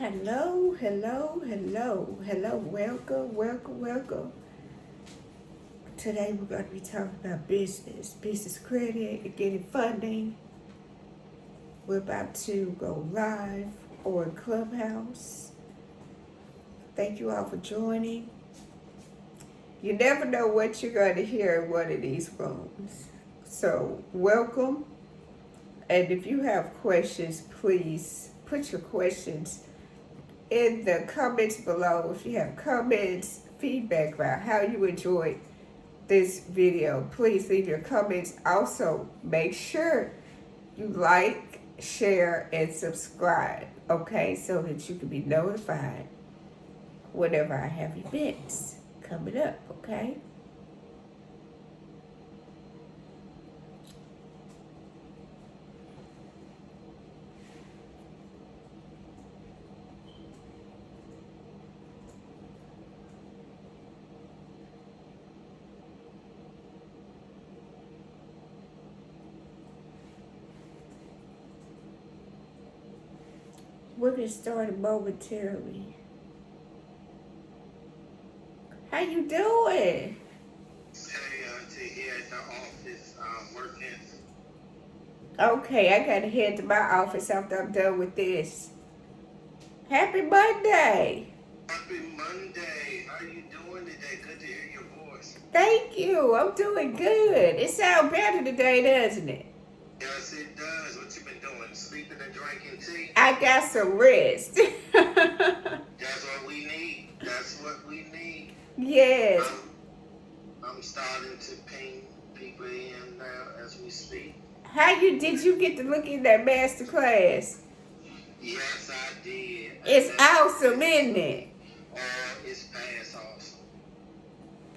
Hello, hello, hello, hello. Welcome, welcome, welcome. Today we're going to be talking about business credit, and getting funding. We're about to go live on Clubhouse. Thank you all for joining. You never know what you're going to hear in one of these rooms. So, welcome. And if you have questions, please put your questions in the comments below. If you have comments, feedback about how you enjoyed this video, please leave your comments. Also, make sure you like, share, and subscribe, okay, so that you can be notified whenever I have events coming up, okay? We're going to start momentarily. How you doing? Hey, Auntie, here at the office, working. Okay, I got to head to my office after I'm done with this. Happy Monday. Happy Monday. How you doing today? Good to hear your voice. Thank you. I'm doing good. It sounds better today, doesn't it? Yes, it does. What you been doing? Sleeping and drinking tea? I got some rest. That's what we need. That's what we need. Yes. I'm starting to ping people in now as we speak. Did you get to look at that master class? Yes, I did. It's awesome, isn't it? Oh, it's past awesome.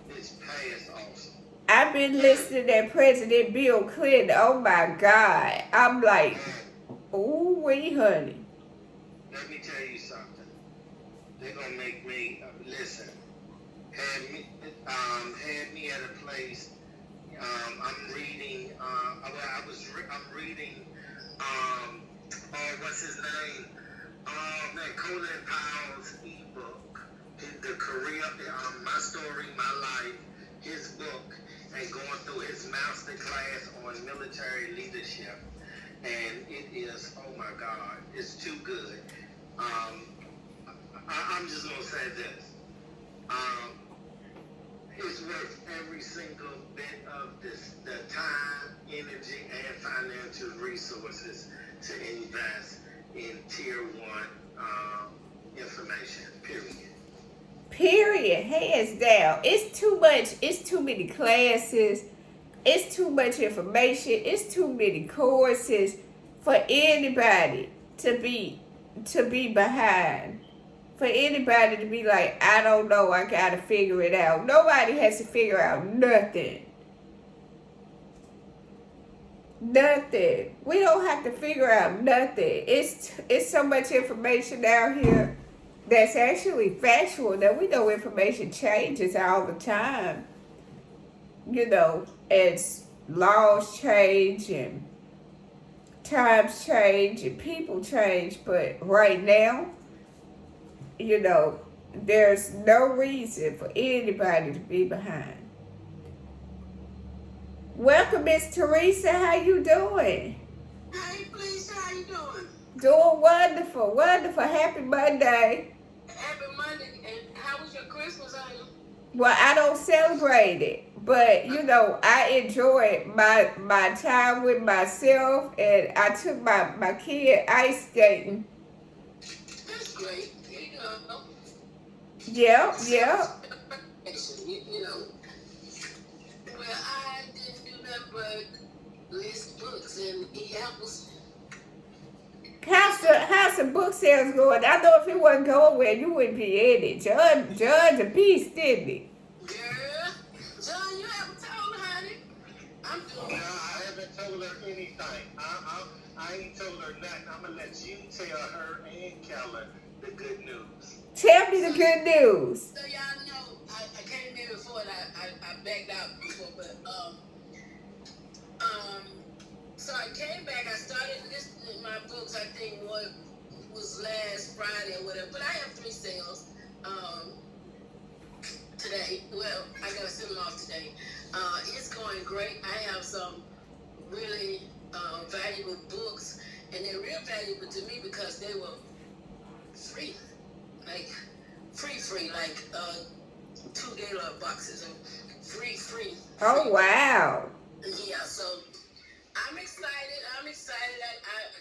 It's past awesome. I've been listening to President Bill Clinton. Oh my God. I'm like, ooh wee, honey. Let me tell you something. They're gonna make me listen. Had me at a place. I'm reading. I'm reading. What's his name? Colin Powell's ebook, the career, my story, my life, his book, and going through his master class on military leadership. And it is, oh my God, it's too good. I'm just gonna say this. It's worth every single bit of the time, energy, and financial resources to invest in tier one information, Period. Hands down. It's too much. It's too many classes. It's too much information. It's too many courses for anybody to be behind. For anybody to be like, I don't know, I gotta figure it out. Nobody has to figure out nothing. Nothing. We don't have to figure out nothing. It's so much information out here that's actually factual. Now, we know information changes all the time. You know, as laws change and times change and people change. But right now, you know, there's no reason for anybody to be behind. Welcome, Miss Teresa. How you doing? Hey, please, how you doing? Doing wonderful, wonderful. Happy Monday. Happy Monday. And how was your Christmas, honey? Well, I don't celebrate it, but you know, I enjoyed my time with myself, and I took my kid ice skating. That's great. You know. Yep. You know. Well, I didn't do nothing but list books and eat apples. How's the book sales going? I know if it wasn't going well, you wouldn't be in it. Judge a piece, didn't he? Girl, John, you haven't told her, honey. I'm doing No, I haven't told her anything. I ain't told her nothing. I'm going to let you tell her and Keller the good news. Tell me the good news. So y'all know, I came here before and I backed out before, but so I came back. I started listening to my books. I think what was was last Friday or whatever. But I have 3 sales today. Well, I gotta send them off today. It's going great. I have some really valuable books, and they're real valuable to me because they were free, like free, like 2 gala boxes of free. Oh, wow. Yeah, so I'm excited. I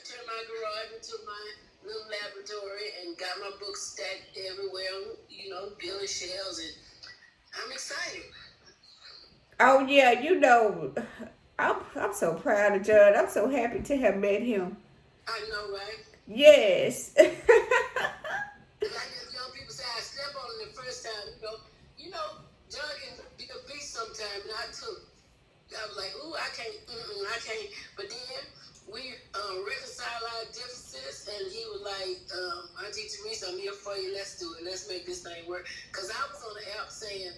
turned my garage into my little laboratory and got my books stacked everywhere, building shelves, and I'm excited. Oh, yeah, you know, I'm so proud of Judd. I'm so happy to have met him. I know, right? Yes. Like as young people say, I slept on it the first time, John can be a beast sometimes, and I was like, ooh, I can't. But then we reconciled our differences, and he was like, Auntie Teresa, I'm here for you. Let's do it. Let's make this thing work. Because I was on the app saying,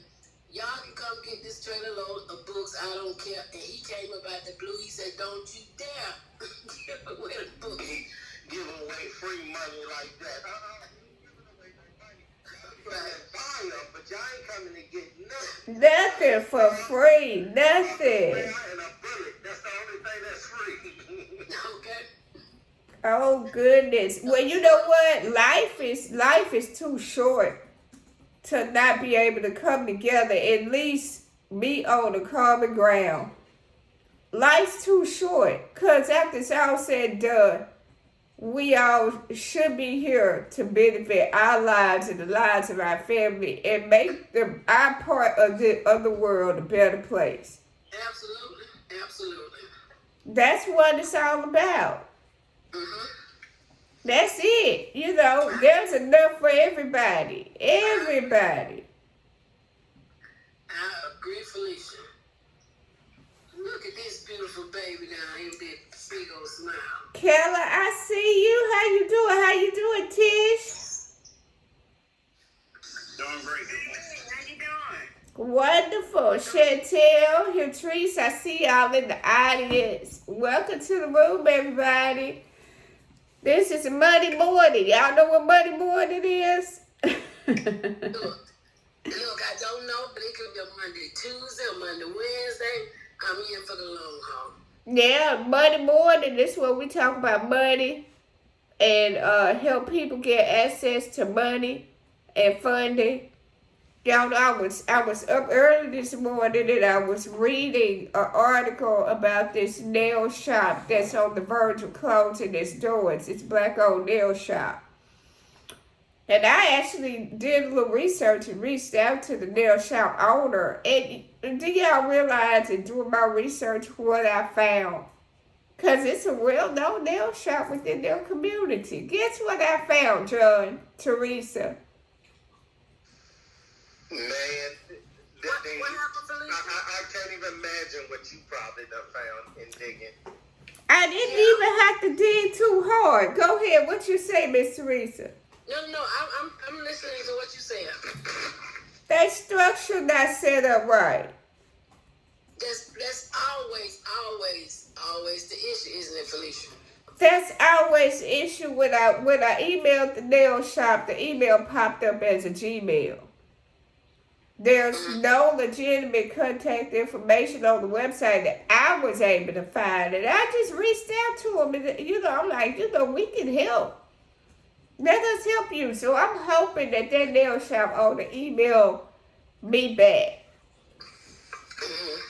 y'all can come get this trailer load of books. I don't care. And he came up out the blue. He said, don't you dare give away the books. Give away free money like that. Giving away no money. Right. Buy them, but y'all ain't coming to get nothing. Nothing for free. Nothing. And a bullet. That's the only thing that's free. Okay. Oh, goodness. Well, you know what? Life is too short to not be able to come together, at least be on the common ground. Life's too short, because after it's all said and done, we all should be here to benefit our lives and the lives of our family and make our part of the world a better place. Absolutely. That's what it's all about. Mm-hmm. That's it. There's enough for everybody. Everybody. I agree, Felicia. Look at this beautiful baby down here, big old smile. Kella, I see you. How you doing? How you doing, Tish? Doing great. How you doing? Wonderful. Chantel, Latrice, I see y'all in the audience. Welcome to the room, everybody. This is Monday morning. Y'all know what Monday morning is? Look, I don't know, but it could be a Monday, Tuesday, or Monday, Wednesday. I'm in for the long haul. Yeah, Monday morning. This is where we talk about money and help people get access to money and funding. Y'all know I was up early this morning and I was reading an article about this nail shop that's on the verge of closing its doors. It's black-owned nail shop. And I actually did a little research and reached out to the nail shop owner. And do y'all realize in doing my research what I found? Because it's a well-known nail shop within their community. Guess what I found, John, Teresa? Man, What happened, Felicia? I can't even imagine what you probably done found in digging. I didn't even have to dig too hard. Go ahead. What you say, Miss Teresa? No, I'm listening to what you're saying. That structure not set up right. That's always the issue, isn't it, Felicia? That's always the issue when I emailed the nail shop. The email popped up as a Gmail. There's no legitimate contact information on the website that I was able to find. And I just reached out to them. And, I'm like, we can help. Let us help you. So I'm hoping that nail shop owner email me back.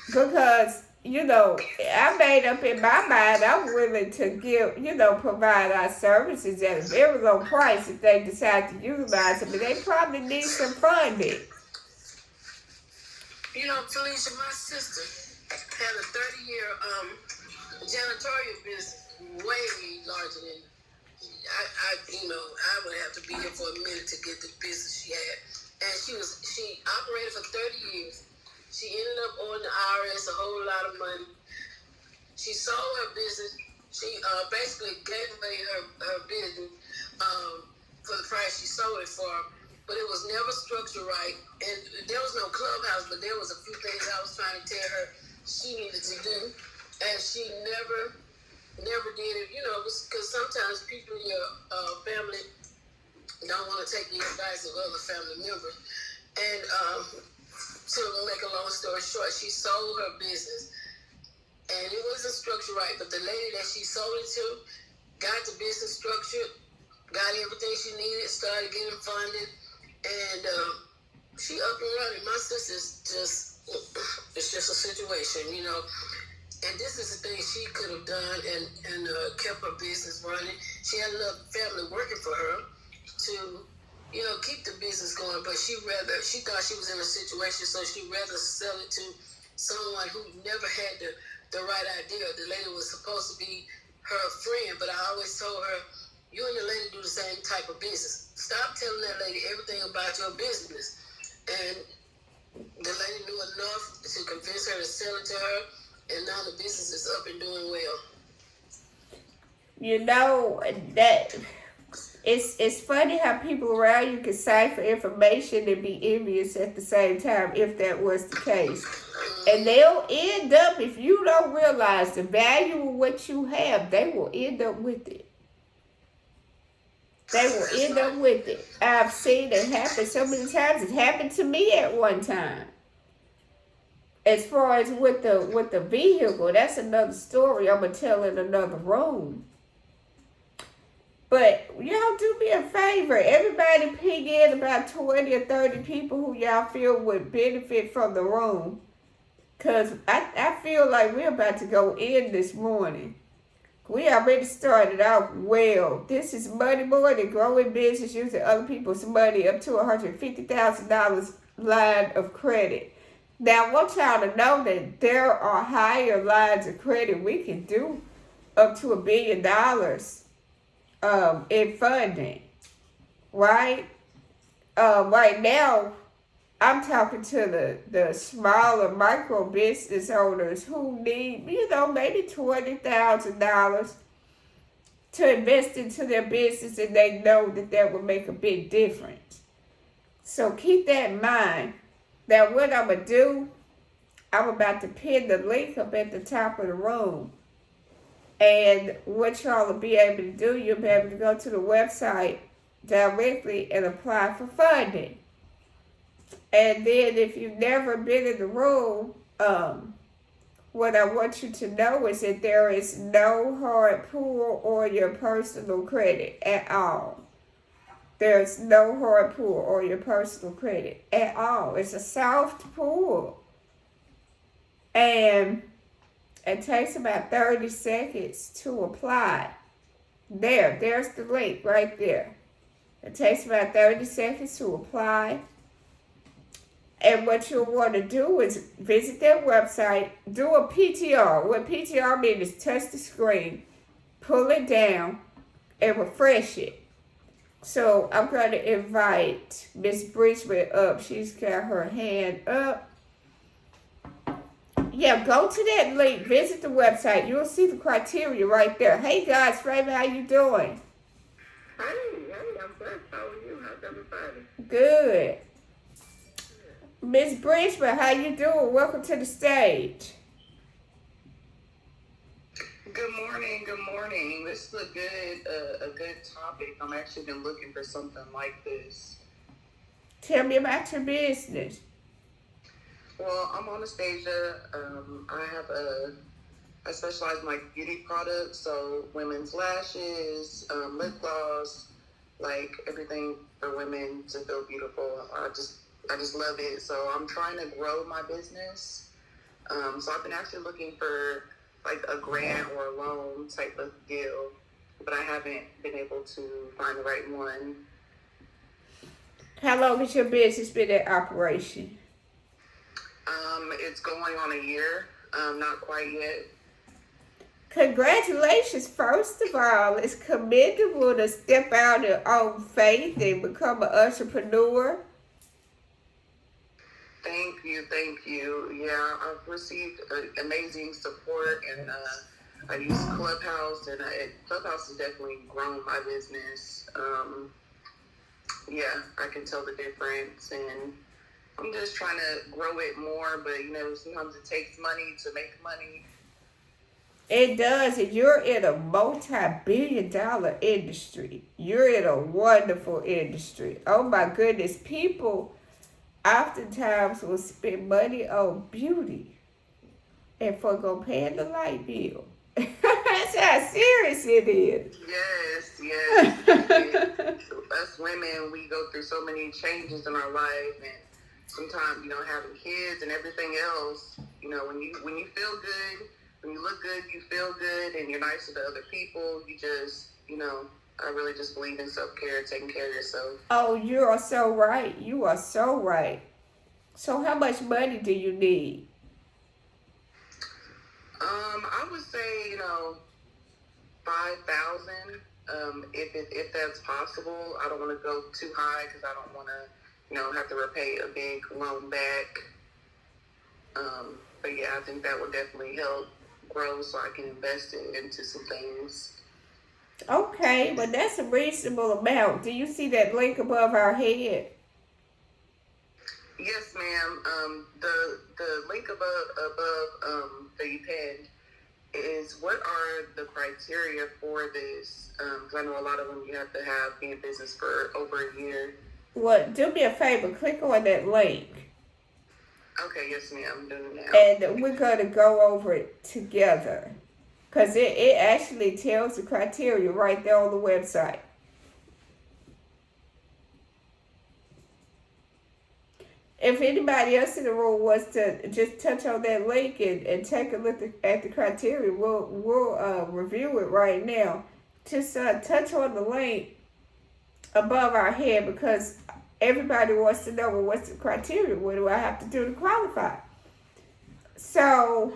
Because, I made up in my mind I'm willing to give, provide our services at a very low price if they decide to utilize them. But they probably need some funding. Felicia, my sister had a 30-year janitorial business, way larger than I would have to be here for a minute to get the business she had. And she operated for 30 years. She ended up owing the IRS a whole lot of money. She sold her business. She basically gave away her business for the price she sold it for. But it was never structured right. And there was no clubhouse, but there was a few things I was trying to tell her she needed to do. And she never did it, because sometimes people in your family don't want to take the advice of other family members. And to make a long story short, she sold her business. And it wasn't structured right, but the lady that she sold it to got the business structured, got everything she needed, started getting funded, and she up and running. My sister's it's just a situation, you know. And this is the thing she could have done and kept her business running. She had enough family working for her to, you know, keep the business going. But she thought she was in a situation, so she'd rather sell it to someone who never had the right idea. The lady was supposed to be her friend, but I always told her, you and the lady do the same type of business. Stop telling that lady everything about your business. And the lady knew enough to convince her to sell it to her, and now the business is up and doing well. You know, that it's funny how people around you can cipher information and be envious at the same time, if that was the case. And they'll end up, if you don't realize the value of what you have, they will end up with it. They will end up with it. I've seen it happen so many times. It happened to me at one time. As far as with the vehicle, that's another story I'm gonna tell in another room. But y'all do me a favor. Everybody ping in about 20 or 30 people who y'all feel would benefit from the room. Because I feel like we're about to go in this morning. We already started out well. This is money more than growing business using other people's money up to $150,000 line of credit. Now, I want y'all to know that there are higher lines of credit we can do up to $1 billion in funding, right? Right now, I'm talking to the smaller micro business owners who need, maybe $20,000 to invest into their business, and they know that will make a big difference. So keep that in mind. Now, what I'm going to do, I'm about to pin the link up at the top of the room. And what y'all will be able to do, you'll be able to go to the website directly and apply for funding. And then if you've never been in the room, what I want you to know is that there is no hard pull on your personal credit at all. There's no hard pull on your personal credit at all. It's a soft pull. And it takes about 30 seconds to apply. There's the link right there. It takes about 30 seconds to apply. And what you'll want to do is visit their website, do a PTR. What PTR means is touch the screen, pull it down, and refresh it. So I'm going to invite Miss Bridgman up. She's got her hand up. Yeah, go to that link, visit the website. You'll see the criteria right there. Hey guys, Raymond, how you doing? Hey, I'm good. How are you? How's everybody? Good. Miss Bridgman, how you doing? Welcome to the stage. Good morning. This is a good topic. I'm actually been looking for something like this. Tell me about your business. Well, I'm Anastasia. I specialize in like beauty products, so women's lashes, lip gloss, like everything for women to feel beautiful. I just love it. So I'm trying to grow my business. So I've been actually looking for like a grant or a loan type of deal, but I haven't been able to find the right one. How long has your business been in operation? It's going on a year, not quite yet. Congratulations, first of all. It's commendable to step out on faith and become an entrepreneur. Thank you. Yeah, I've received amazing support, and I use Clubhouse, and Clubhouse has definitely grown my business. Yeah, I can tell the difference, and I'm just trying to grow it more, but sometimes it takes money to make money. It does, and you're in a multi-billion-dollar industry. You're in a wonderful industry. Oh my goodness, people oftentimes will spend money on beauty and forgo paying the light bill. That's how serious it is. Yes. Us women, we go through so many changes in our life, and sometimes, having kids and everything else, when you feel good, when you look good, you feel good, and you're nice to the other people, you just, I really just believe in self-care, taking care of yourself. Oh, you are so right. You are so right. So how much money do you need? I would say, 5,000. If that's possible. I don't want to go too high because I don't want to, have to repay a big loan back. But yeah, I think that would definitely help grow so I can invest it into some things. Okay, well that's a reasonable amount. Do you see that link above our head? Yes, ma'am. The link above that you pinned is what are the criteria for this? Because I know a lot of them you have to have been in business for over a year. Well, do me a favor. Click on that link. Okay, yes, ma'am. I'm doing it now. And we're going to go over it together. Because it actually tells the criteria right there on the website. If anybody else in the room wants to just touch on that link and take a look at the criteria, we'll review it right now. Just touch on the link above our head because everybody wants to know, well, what's the criteria? What do I have to do to qualify? So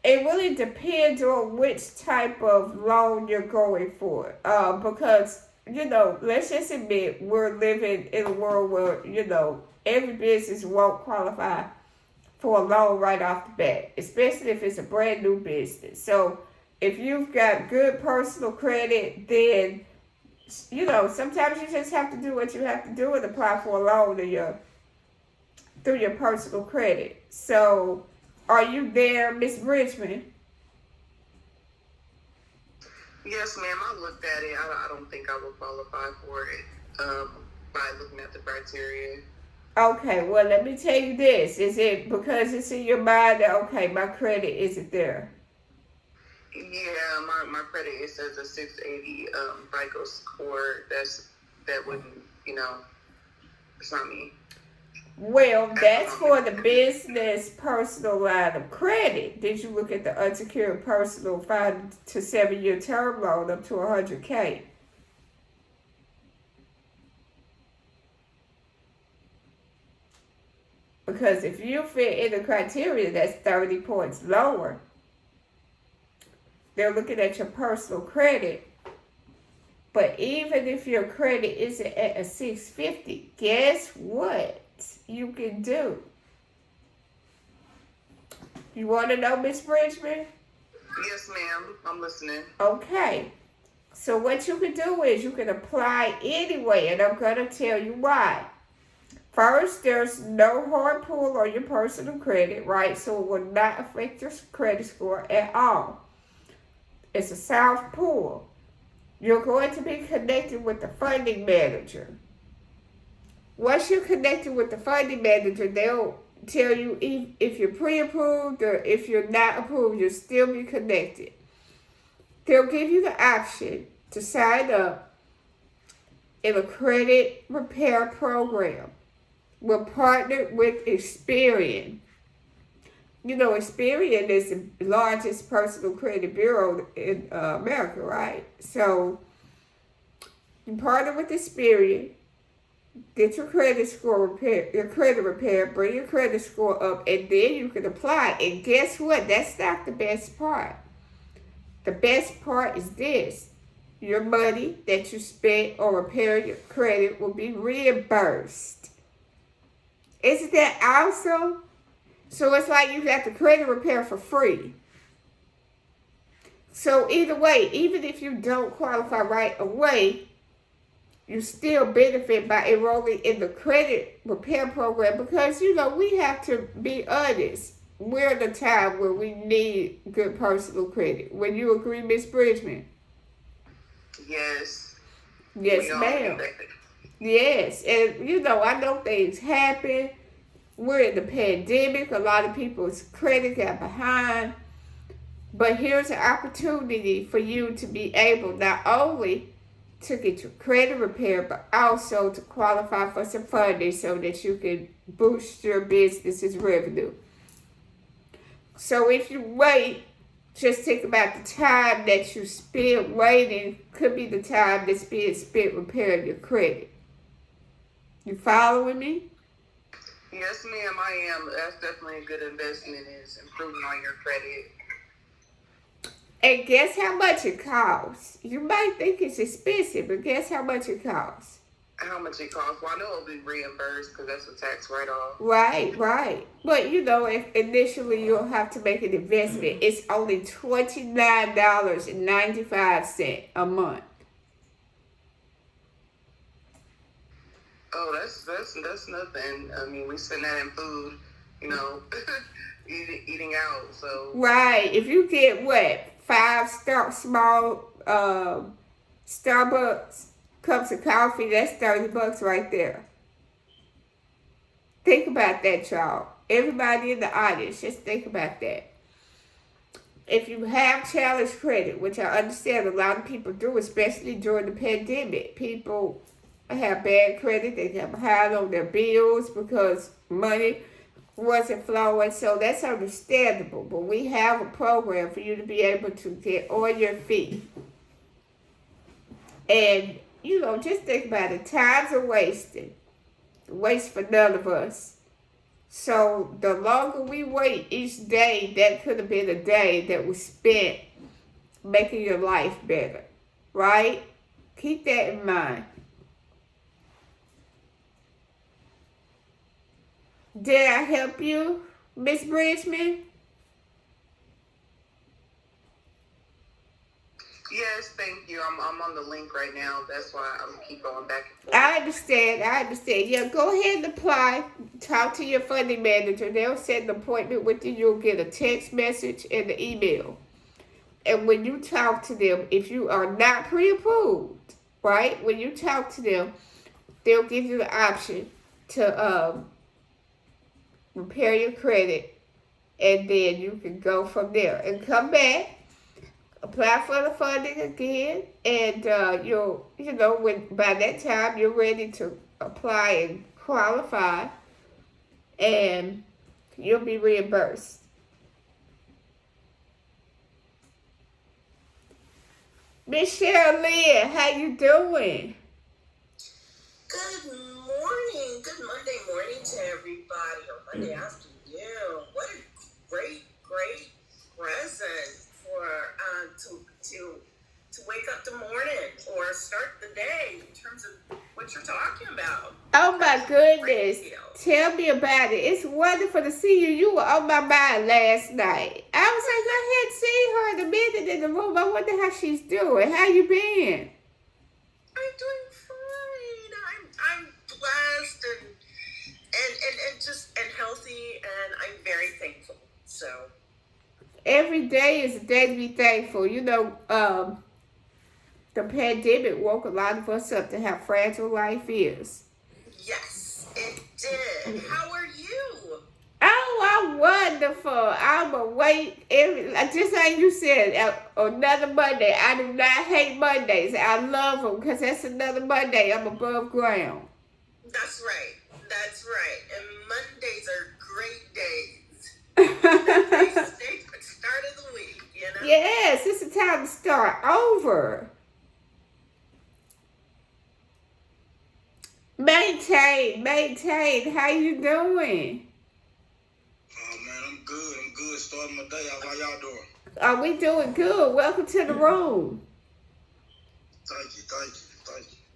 it really depends on which type of loan you're going for. Because, let's just admit we're living in a world where, every business won't qualify for a loan right off the bat, especially if it's a brand new business. So if you've got good personal credit, then, sometimes you just have to do what you have to do and apply for a loan through your personal credit. So are you there, Miss Bridgman? Yes, ma'am. I looked at it. I don't think I will qualify for it by looking at the criteria. Okay, well, let me tell you this. Is it because it's in your mind that, okay, my credit isn't there? Yeah, my credit, it says a 680 FICO score. That wouldn't, it's not me. Well, that's for the business personal line of credit. Did you look at the unsecured personal 5 to 7 year term loan up to $100K? Because if you fit in the criteria that's 30 points lower, they're looking at your personal credit. But even if your credit isn't at a 650, guess what you can do? You want to know, Miss Bridgman? Yes, ma'am. I'm listening. Okay. So what you can do is you can apply anyway, and I'm going to tell you why. First, there's no hard pull on your personal credit, right? So it will not affect your credit score at all. It's a soft pull. You're going to be connected with the funding manager. Once you're connected with the funding manager, they'll tell you if you're pre-approved or if you're not approved, you'll still be connected. They'll give you the option to sign up in a credit repair program. We're partnered with Experian. Experian is the largest personal credit bureau in America, right? So you partner with Experian, get your credit score repaired, your credit repaired, bring your credit score up, and then you can apply. And guess what? That's not the best part. The best part is this. Your money that you spent on repairing your credit will be reimbursed. Isn't that awesome? So it's like you got the credit repair for free. So either way, even if you don't qualify right away, you still benefit by enrolling in the credit repair program because, we have to be honest. we're at a time where we need good personal credit. Would you agree, Miss Bridgman? Yes. Yes, ma'am. Yes, and I know things happen. We're in the pandemic. A lot of people's credit got behind. But here's an opportunity for you to be able not only to get your credit repaired, but also to qualify for some funding so that you can boost your business's revenue. So if you wait, just think about the time that you spend waiting could be the time that's being spent repairing your credit. You following me? Yes, ma'am, I am. That's definitely a good investment, is improving on your credit. And guess how much it costs? You might think it's expensive, but guess how much it costs? How much it costs? Well, I know it'll be reimbursed because that's a tax write-off. Right. But if initially you'll have to make an investment, it's only $29.95 a month. Oh, that's nothing. I mean, we spend that in food, eating out. So Right. If you get 5 small Starbucks cups of coffee, that's $30 right there. Think about that, y'all. Everybody in the audience, just think about that. If you have challenged credit, which I understand a lot of people do, especially during the pandemic, people have bad credit. They get behind on their bills because money wasn't flowing. So that's understandable. But we have a program for you to be able to get on your feet. And, just think about it. Times are wasted. Waste for none of us. So the longer we wait each day, that could have been a day that was spent making your life better. Right? Keep that in mind. Did I help you, Miss Bridgman? yes, thank you. I'm on the link right now. That's why I'm keep going back and forth. I understand. Yeah, go ahead and apply. Talk to your funding manager. They'll set an appointment with you. You'll get a text message and an email. And when you talk to them, if you are not pre-approved, right? When you talk to them, they'll give you the option to repair your credit, and then you can go from there and come back, apply for the funding again, and when by that time you're ready to apply and qualify, and you'll be reimbursed. Miss Cheryl Lynn, how you doing? Good morning. Good Monday morning to everybody, or Monday afternoon. What a great present for to wake up the morning or start the day in terms of what you're talking about. Oh my goodness. Tell me about it. It's wonderful to see you. You were on my mind last night. I was like, I hadn't seen her in a minute in the room. I wonder how she's doing. How you been? I'm doing fine. I'm blessed and healthy, and I'm very thankful. So every day is a day to be thankful. The pandemic woke a lot of us up to how fragile life is. yes, it did. How are you? Oh, I'm wonderful. I'm awake just like you said, another Monday. I do not hate Mondays. I love them because that's another Monday. I'm above ground. That's right. And Mondays are great days. Start of the week, Yes, it's the time to start over. Maintain. How you doing? Oh man, I'm good. Starting my day out. How y'all doing? Are we doing good? Welcome to the room. Thank you.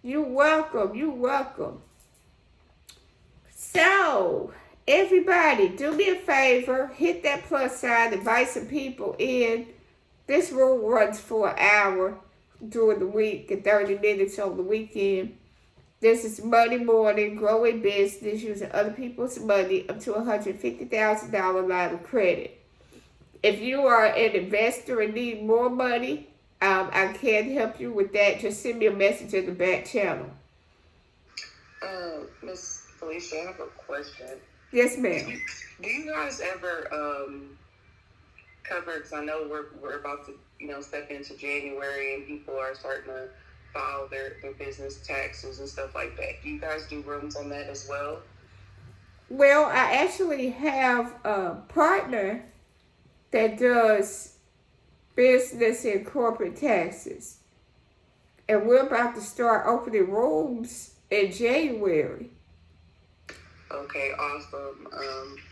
You're welcome. So, everybody, do me a favor. Hit that plus sign. Invite some people in. This room runs for an hour during the week and 30 minutes on the weekend. This is Money Morning, growing business using other people's money up to $150,000 line of credit. If you are an investor and need more money, I can help you with that. Just send me a message in the back channel. Miss Felicia, I have a question. Yes, ma'am. Do you guys ever cover? Because I know we're about to step into January and people are starting to file their business taxes and stuff like that. Do you guys do rooms on that as well? Well, I actually have a partner that does business and corporate taxes. And we're about to start opening rooms in January. Okay, awesome.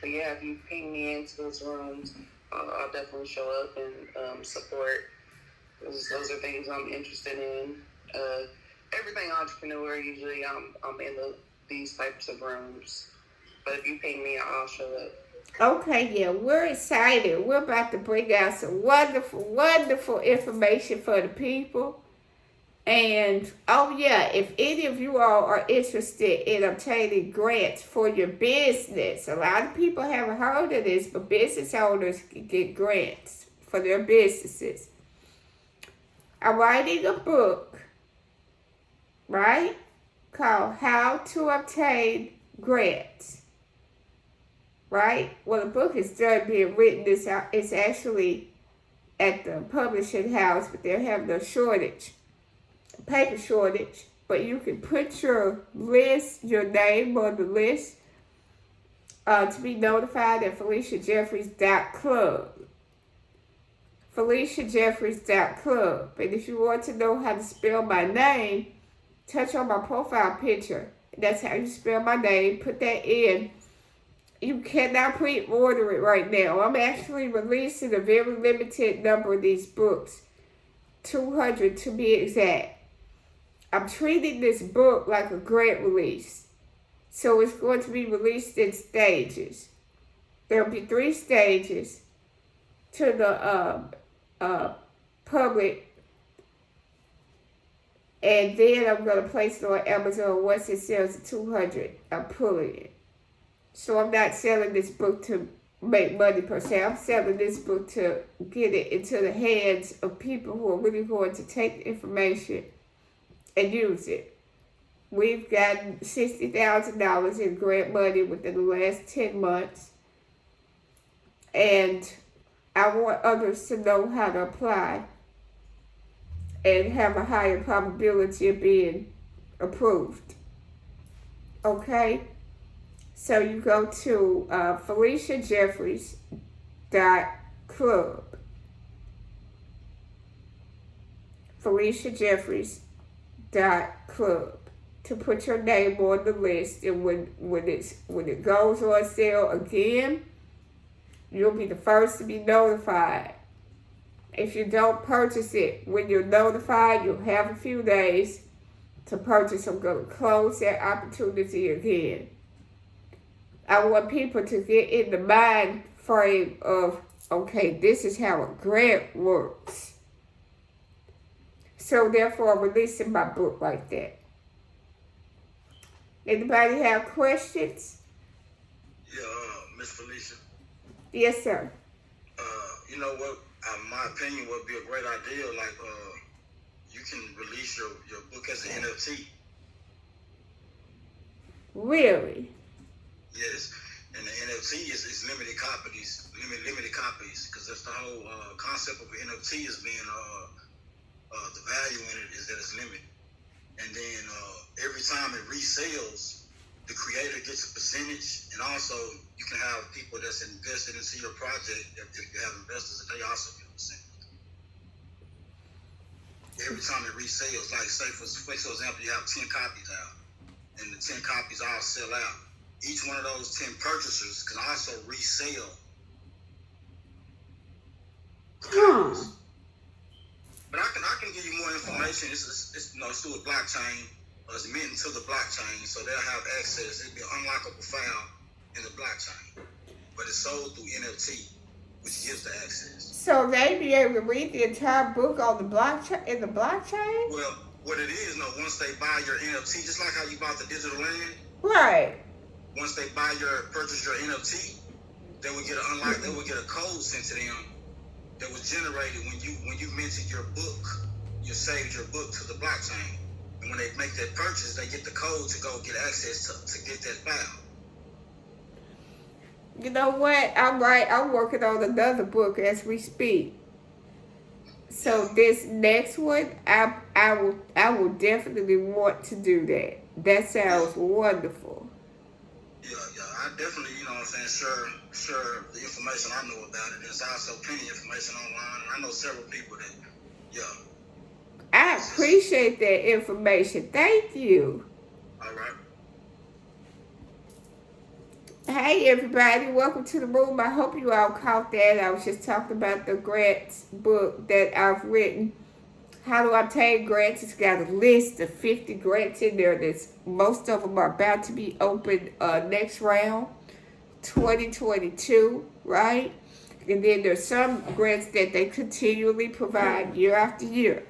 So yeah, if you ping me into those rooms, I'll definitely show up and support. Those are things I'm interested in. Everything entrepreneur, usually I'm in these types of rooms. But if you ping me, I'll show up. Okay, yeah, we're excited. We're about to bring out some wonderful, wonderful information for the people. And, oh yeah, if any of you all are interested in obtaining grants for your business, a lot of people haven't heard of this, but business owners can get grants for their businesses. I'm writing a book, right, called How to Obtain Grants. Right? Well, the book is done being written. It's actually at the publishing house, but they're having a paper shortage. But you can put your name on the list to be notified at FeliciaJeffries.club. FeliciaJeffries.club. And if you want to know how to spell my name, touch on my profile picture. That's how you spell my name. Put that in. You cannot pre-order it right now. I'm actually releasing a very limited number of these books. 200 to be exact. I'm treating this book like a grant release. So it's going to be released in stages. There'll be 3 stages to the public. And then I'm going to place it on Amazon. Once it sells to 200, I'm pulling it. So I'm not selling this book to make money per se. I'm selling this book to get it into the hands of people who are really going to take the information and use it. We've gotten $60,000 in grant money within the last 10 months. And I want others to know how to apply and have a higher probability of being approved. Okay? So you go to FeliciaJeffries.club. FeliciaJeffries.club to put your name on the list, and when it goes on sale again, you'll be the first to be notified. If you don't purchase it when you're notified, you'll have a few days to purchase. I'm going to close that opportunity again. I want people to get in the mind frame of, okay, this is how a grant works. So therefore, I'm releasing my book like that. Anybody have questions? Yeah, Miss Felicia. Yes, sir. You know what? In my opinion, would be a great idea. Like, you can release your book as an NFT. Really? Yes, and the NFT is limited copies, because that's the whole concept of an NFT is being the value in it is that it's limited, and then every time it resells, the creator gets a percentage, and also you can have people that's invested into your project. If you have investors, that they also get a percentage. Every time it resells, like say for example, you have 10 copies out, and the 10 copies all sell out. Each one of those 10 purchasers can also resell. But I can give you more information. It's through a blockchain. It's minted to the blockchain, so they'll have access. It'll be an unlockable file in the blockchain, but it's sold through NFT, which gives the access. So they be able to read the entire book on the blockchain in the blockchain? Well, what it is, no, once they buy your NFT, just like how you bought the digital land, Right. once they purchase your NFT, they would get a code sent to them that was generated when you minted your book. You saved your book to the blockchain. And when they make that purchase, they get the code to go get access to get that file. You know what? I'm working on another book as we speak. So this next one, I will definitely want to do that. That sounds wonderful. Yeah. I definitely, you know what I'm saying, share the information I know about it. There's also plenty of information online, and I know several people that, yeah. I appreciate that information. Thank you. All right. Hey everybody, welcome to the room. I hope you all caught that. I was just talking about the grants book that I've written. How to obtain grants. It's got a list of 50 grants in there. Most of them are about to be open next round, 2022, right? And then there's some grants that they continually provide year after year.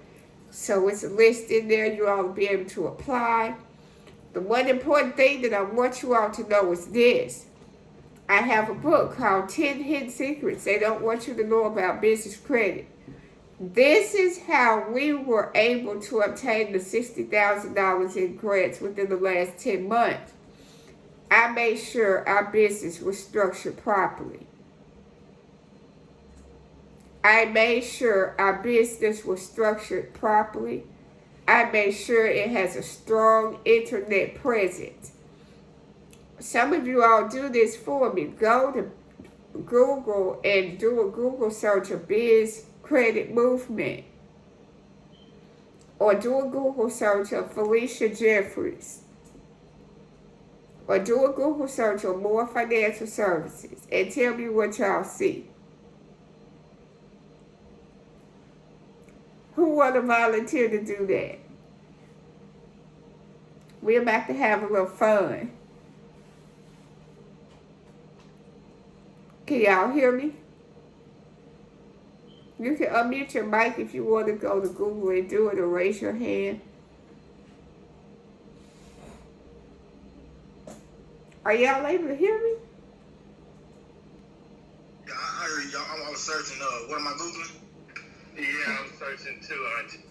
So it's a list in there. You all will be able to apply. The one important thing that I want you all to know is this. I have a book called 10 Hidden Secrets They Don't Want You to Know About Business Credit. This is how we were able to obtain the $60,000 in grants within the last 10 months. I made sure our business was structured properly. I made sure our business was structured properly. I made sure it has a strong internet presence. Some of you all do this for me. Go to Google and do a Google search of Biz Credit Movement. Or do a Google search of Felicia Jeffries. Or do a Google search of More Financial Services and tell me what y'all see. Who want to volunteer to do that? We're about to have a little fun. Can y'all hear me? You can unmute your mic if you want to go to Google and do it, or raise your hand. Are y'all able to hear me? Yeah, I heard y'all. I was searching. What am I Googling? Yeah, I'm searching too, Auntie.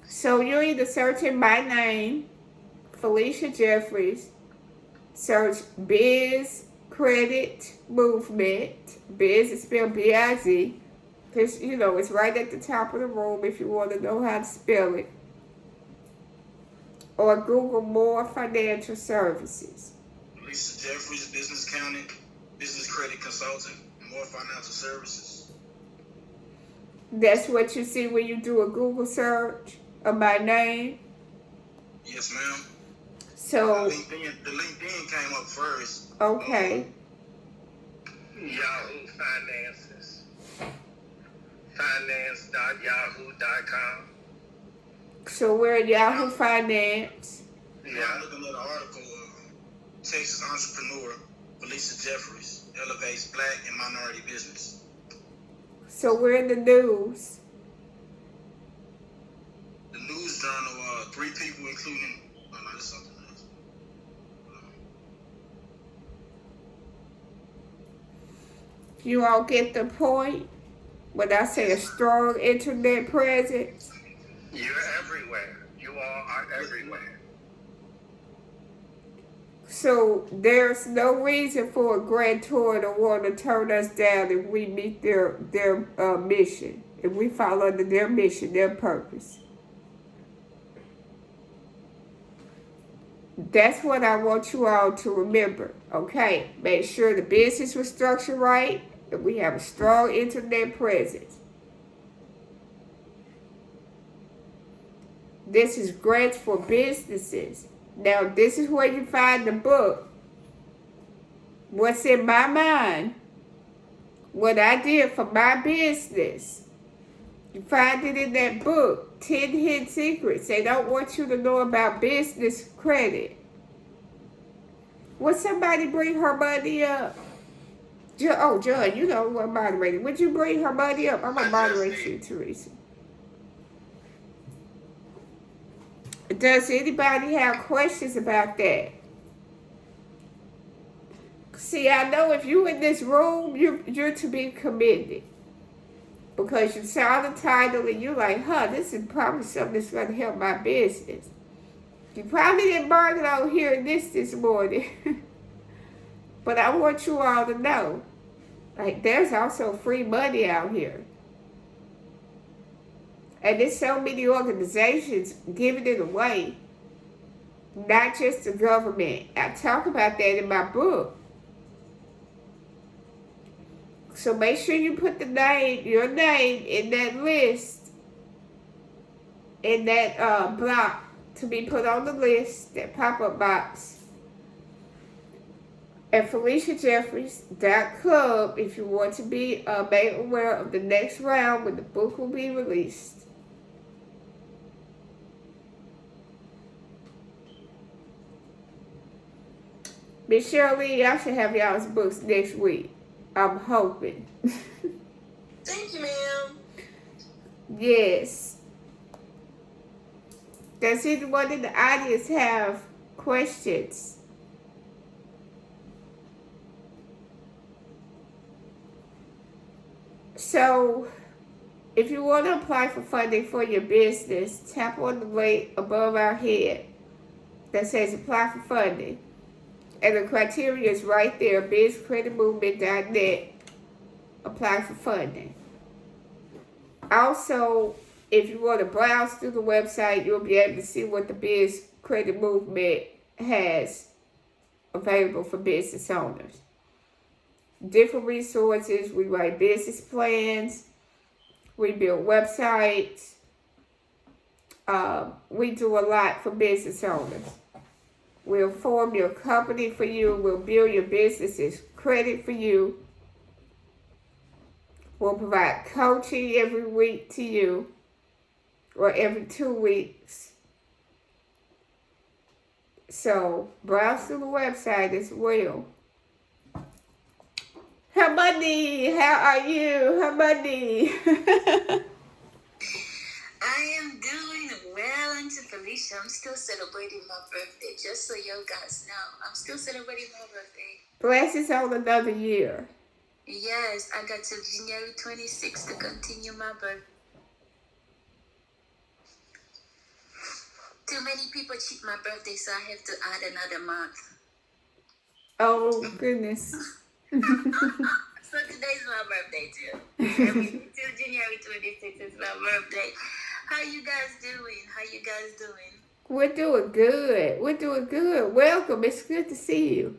So you're either searching my name, Felicia Jeffries, search Biz Credit Movement. Biz is spelled B-I-Z. Because, you know, it's right at the top of the room if you want to know how to spell it. Or Google More Financial Services. Lisa Jeffries, business accounting, business credit consultant, More Financial Services. That's what you see when you do a Google search of my name. Yes, ma'am. So, the LinkedIn came up first. Okay. Yahoo Finances. Finance.yahoo.com. So we're at Yahoo Finance. Yeah, I'm looking at an article Texas entrepreneur Felicia Jeffries elevates black and minority business. So we're in the news. The news journal, 3 people including, oh no, that's something else. You all get the point? When I say a strong internet presence. You're everywhere. You all are everywhere. So there's no reason for a grantor to want to turn us down if we meet their mission. If we fall under their mission, their purpose. That's what I want you all to remember. Okay, make sure the business was structured right, and we have a strong internet presence. This is grants for businesses. Now, this is where you find the book. What's in my mind, what I did for my business. You find it in that book, 10 Hidden Secrets They Don't Want You to Know About Business Credit. Would somebody bring her money up? John, you know what moderating. Would you bring her money up? I'm going to moderate you, Teresa. Does anybody have questions about that? See, I know if you in this room, you're to be commended. Because you saw the title and you're like, this is probably something that's going to help my business. You probably didn't mark it on hearing this morning. But I want you all to know, like, there's also free money out here. And there's so many organizations giving it away. Not just the government. I talk about that in my book. So make sure you put your name in that list, in that block to be put on the list, that pop-up box. At FeliciaJeffries.club if you want to be made aware of the next round when the book will be released. Miss Shirley, I should have y'all's books next week. I'm hoping. Thank you, ma'am. Yes. Does anyone in the audience have questions? So, if you want to apply for funding for your business, tap on the link above our head that says apply for funding. And the criteria is right there, bizcreditmovement.net, apply for funding. Also, if you want to browse through the website, you'll be able to see what the Biz Credit Movement has available for business owners. Different resources, we write business plans, we build websites, we do a lot for business owners. We'll form your company for you. We'll build your business's credit for you. We'll provide coaching every week to you, or every 2 weeks. So browse through the website as well. Hamani, how are you? Hamani. I am doing well, Auntie Felicia. I'm still celebrating my birthday, just so you guys know. I'm still celebrating my birthday. Blessings on another year. Yes, I got till January 26th to continue my birthday. Too many people cheat my birthday, so I have to add another month. Oh, goodness. So today's my birthday, too. Till January 26th is my birthday. How you guys doing? We're doing good. Welcome. It's good to see you.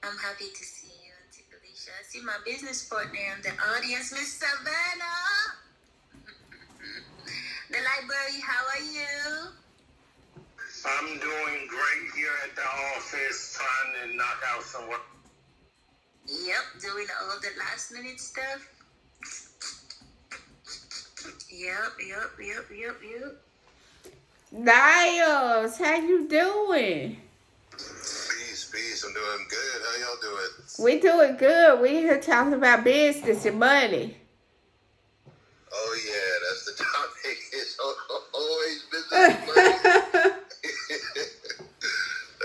I'm happy to see you, Auntie Felicia. I see my business partner in the audience, Miss Savannah. The library, how are you? I'm doing great here at the office, trying to knock out some work. Yep, doing all the last minute stuff. Yep. Niles, how you doing? Peace. I'm doing good. How y'all doing? We doing good. We here talking about business and money. Oh yeah, that's the topic. It's always business and money.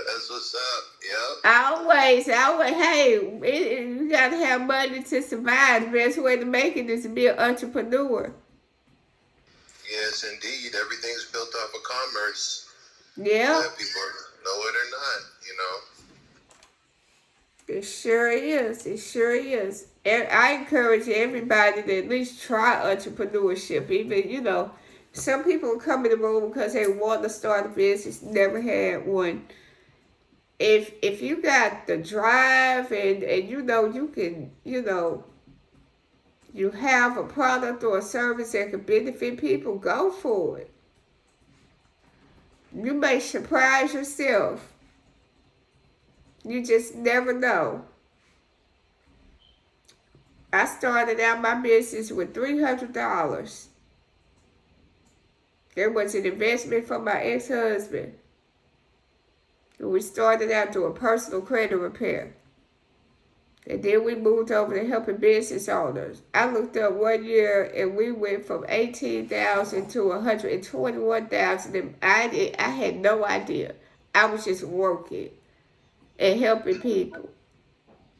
That's what's up. Yep. Always. Hey, you gotta have money to survive. The best way to make it is to be an entrepreneur. Yes, indeed. Everything's built off of commerce. Yeah. Whether people know it or not, you know. It sure is. And I encourage everybody to at least try entrepreneurship. Even, some people come in the room because they want to start a business, never had one. If you got the drive and you can, you have a product or a service that can benefit people, go for it. You may surprise yourself. You just never know. I started out my business with $300. It was an investment from my ex-husband. We started out doing personal credit repair. And then we moved over to helping business owners. I looked up 1 year and we went from 18,000 to 121,000. And I had no idea. I was just working and helping people.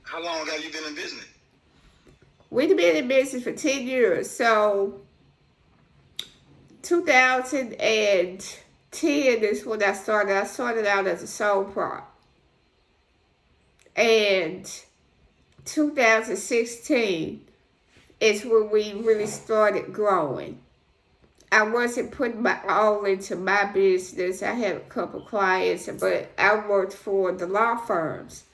How long have you been in business? We've been in business for 10 years. So 2010 is when I started. I started out as a sole prop. And 2016 is when we really started growing. I wasn't putting my all into my business. I had a couple clients, but I worked for the law firms.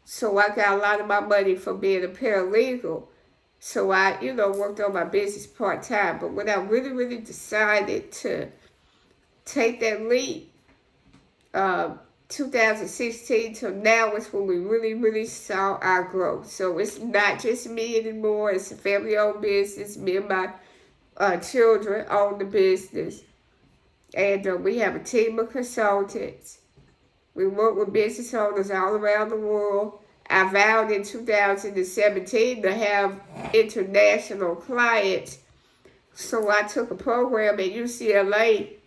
So I got a lot of my money from being a paralegal. So I, worked on my business part-time. But when I really, really decided to take that leap, 2016 till now is when we really, really saw our growth. So it's not just me anymore. It's a family-owned business. Me and my children own the business. And we have a team of consultants. We work with business owners all around the world. I vowed in 2017 to have international clients. So I took a program at UCLA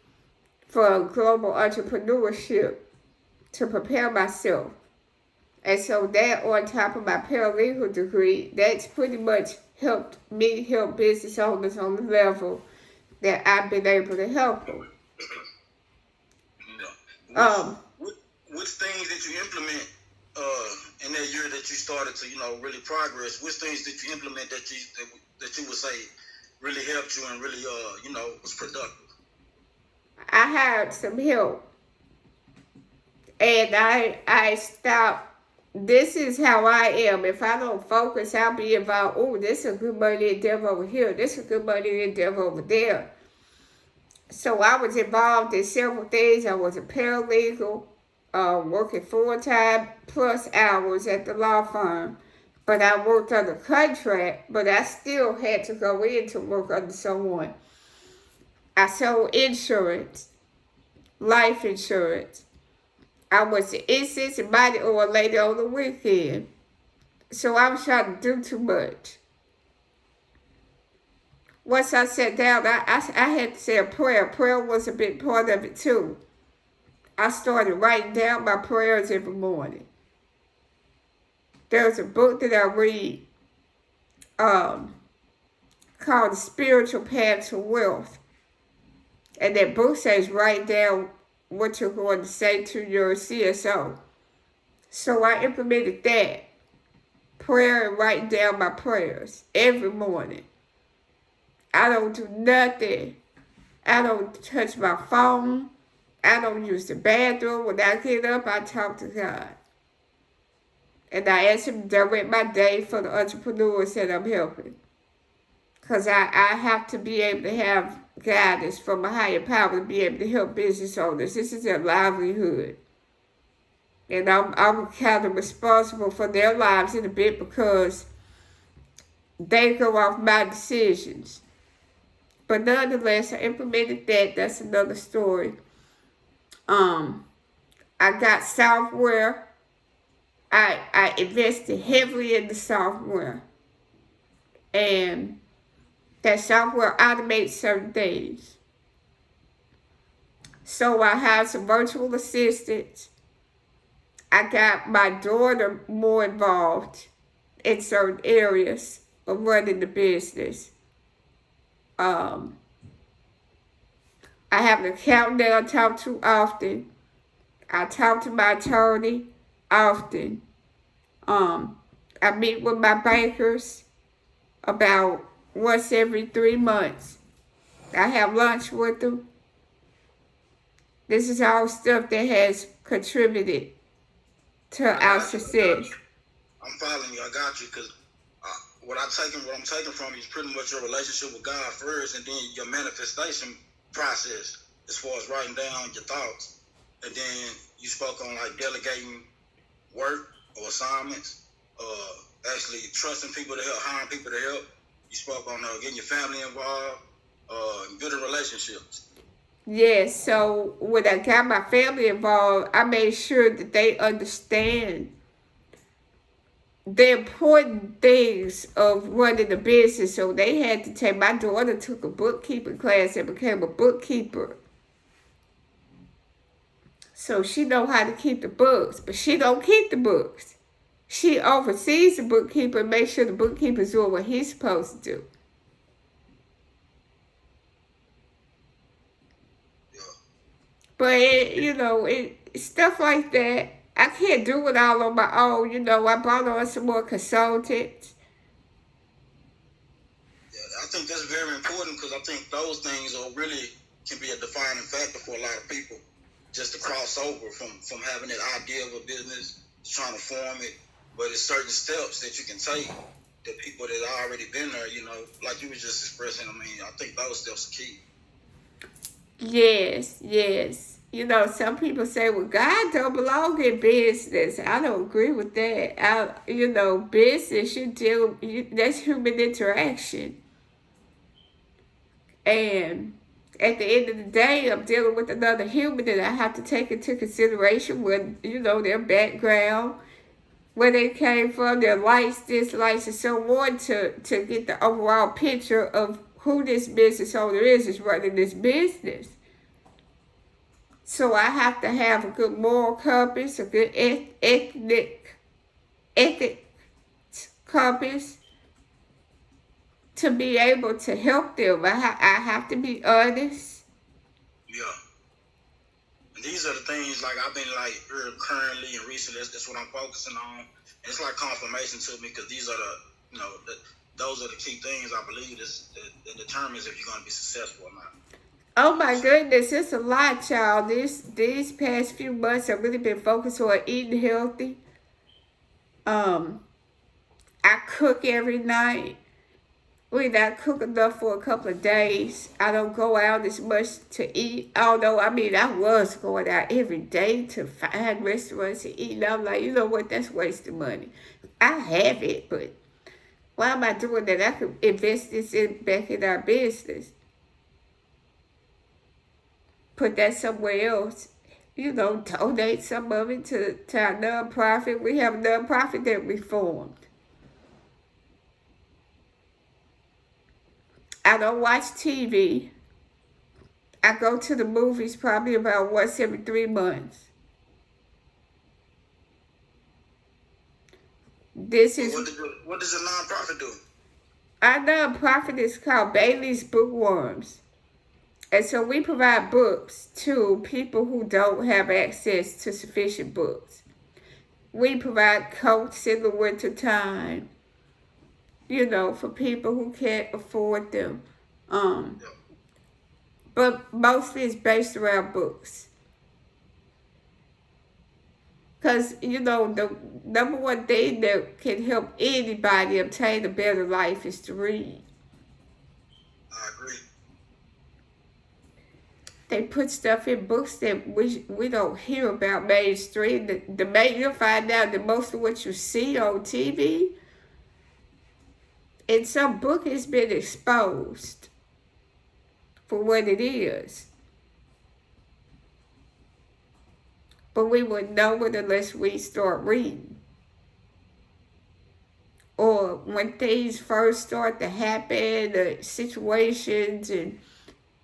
for global entrepreneurship to prepare myself. And so that, on top of my paralegal degree, that's pretty much helped me help business owners on the level that I've been able to help them. Which things that you implement in that year that you started to, really progress? Which things did you implement that you would say really helped you and really, was productive? I had some help. And I stopped. This is how I am. If I don't focus, I'll be involved. Oh, this is a good money endeavor over here. This is a good money endeavor over there. So I was involved in several things. I was a paralegal, working full-time plus hours at the law firm. But I worked under contract, but I still had to go in to work under someone. I sold insurance, life insurance. I was the incense and body oil lady on the weekend. So I was trying to do too much. Once I sat down, I had to say a prayer. Prayer was a big part of it too. I started writing down my prayers every morning. There's a book that I read called The Spiritual Path to Wealth. And that book says write down what you're going to say to your CSO. So I implemented that. Prayer and writing down my prayers every morning. I don't do nothing. I don't touch my phone. I don't use the bathroom. When I get up, I talk to God. And I ask Him to direct my day for the entrepreneurs that I'm helping. Because I have to be able to have guidance from a higher power to be able to help business owners. This is their livelihood. And I'm kind of responsible for their lives in a bit because they go off my decisions. But nonetheless, I implemented that. That's another story. I got software. I invested heavily in the software. And that software automates certain things. So I have some virtual assistants. I got my daughter more involved in certain areas of running the business. I have an accountant that I talk to often. I talk to my attorney often. I meet with my bankers about once every 3 months. I have lunch with them. This is all stuff that has contributed to our success. I'm following you. I got you because what I'm taking from you is pretty much your relationship with God first, and then your manifestation process as far as writing down your thoughts, and then you spoke on like delegating work or assignments, actually trusting people to help, hiring people to help. You spoke on getting your family involved, building relationships. Yes, so when I got my family involved, I made sure that they understand the important things of running a business. So they had to take, my daughter took a bookkeeping class and became a bookkeeper. So she know how to keep the books, but she don't keep the books. She oversees the bookkeeper and makes sure the bookkeeper's doing what he's supposed to do. Yeah. But stuff like that, I can't do it all on my own. I brought on some more consultants. Yeah, I think that's very important because I think those things are really can be a defining factor for a lot of people. Just to cross over from having that idea of a business, trying to form it, but it's certain steps that you can take. The people that already been there, like you were just expressing. I mean, I think those steps are key. Yes. Some people say, well, God don't belong in business. I don't agree with that. Business, that's human interaction. And at the end of the day, I'm dealing with another human that I have to take into consideration their background, where they came from, their likes, dislikes, and so on to get the overall picture of who this business owner is running this business. So I have to have a good moral compass, a good ethics compass to be able to help them. I have to be honest. Yeah. And these are the things like I've been currently and recently. That's what I'm focusing on. And it's like confirmation to me because these are those are the key things I believe that determines if you're going to be successful or not. Oh my goodness, it's a lot, y'all. These past few months I've really been focused on eating healthy. I cook every night. I cook enough for a couple of days. I don't go out as much to eat. Although, I was going out every day to find restaurants to eat. And I'm like, you know what? That's wasting money. I have it, but why am I doing that? I could invest this back in our business. Put that somewhere else. Donate some of it to our nonprofit. We have a nonprofit that we formed. I don't watch TV. I go to the movies probably about once every 3 months. What does a nonprofit do? Our nonprofit is called Bailey's Bookworms. And so we provide books to people who don't have access to sufficient books. We provide coats in the wintertime, for people who can't afford them. But mostly it's based around books. Because, the number one thing that can help anybody obtain a better life is to read. I agree. They put stuff in books that we don't hear about mainstream. You'll find out that most of what you see on TV in some book has been exposed for what it is. But we wouldn't know it unless we start reading. Or when things first start to happen, situations and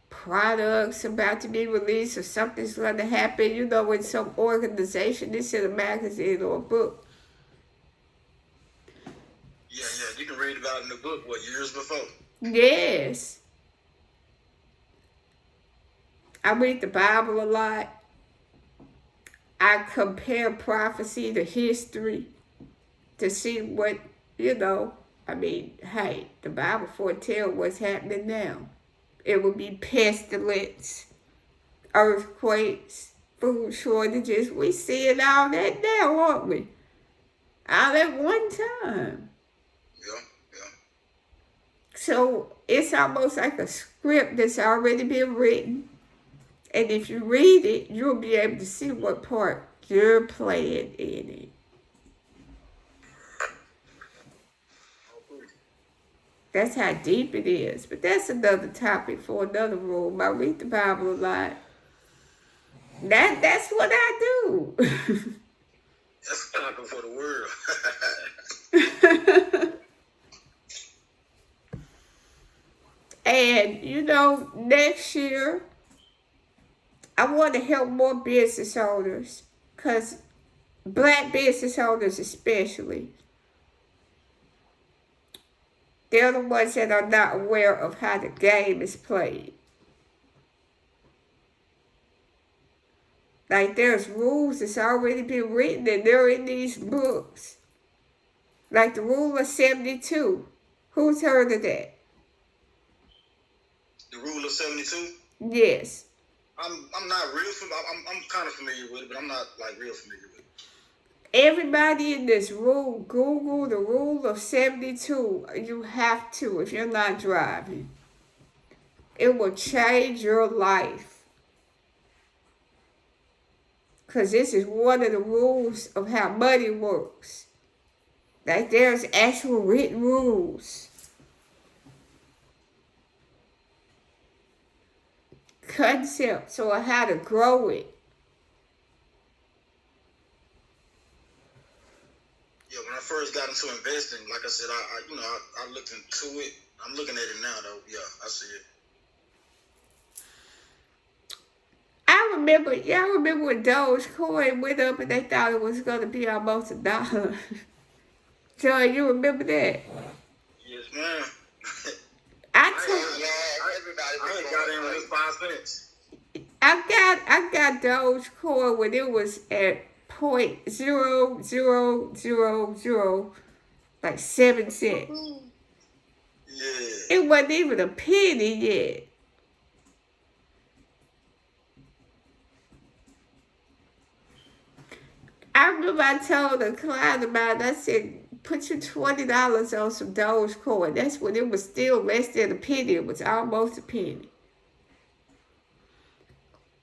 products about to be released or something's going to happen, in some organization, it's in a magazine or a book. Yeah, you can read about it in the book, years before? Yes. I read the Bible a lot. I compare prophecy to history to see what, hey, the Bible foretells what's happening now. It would be pestilence, earthquakes, food shortages. We seeing all that now, aren't we? All at one time. Yeah. So it's almost like a script that's already been written. And if you read it, you'll be able to see what part you're playing in it. That's how deep it is. But that's another topic for another room. I read the Bible a lot. That's what I do. That's a topic for the world. And, you know, next year, I want to help more business owners. Because black business owners especially, they're the ones that are not aware of how the game is played. Like, there's rules that's already been written and they're in these books. Like the rule of 72. Who's heard of that? The rule of 72? Yes. I'm not real familiar. I'm kind of familiar with it, but I'm not like real familiar with it. Everybody in this room, Google the rule of 72. You have to if you're not driving. It will change your life. Because this is one of the rules of how money works. Like there's actual written rules. Concepts on how to grow it. Yeah, when I first got into investing, like I said, I looked into it. I'm looking at it now, though. Yeah, I see it. Y'all remember when Dogecoin went up and they thought it was going to be almost $1. Joy, you remember that? Yes, ma'am. I ain't got in with 5 cents. I got Dogecoin when it was at 0.0000 like 7 cents. Yeah. It wasn't even a penny yet. I remember I told a client about it. I said, put your $20 on some Dogecoin. That's when it was still less than a penny. It was almost a penny.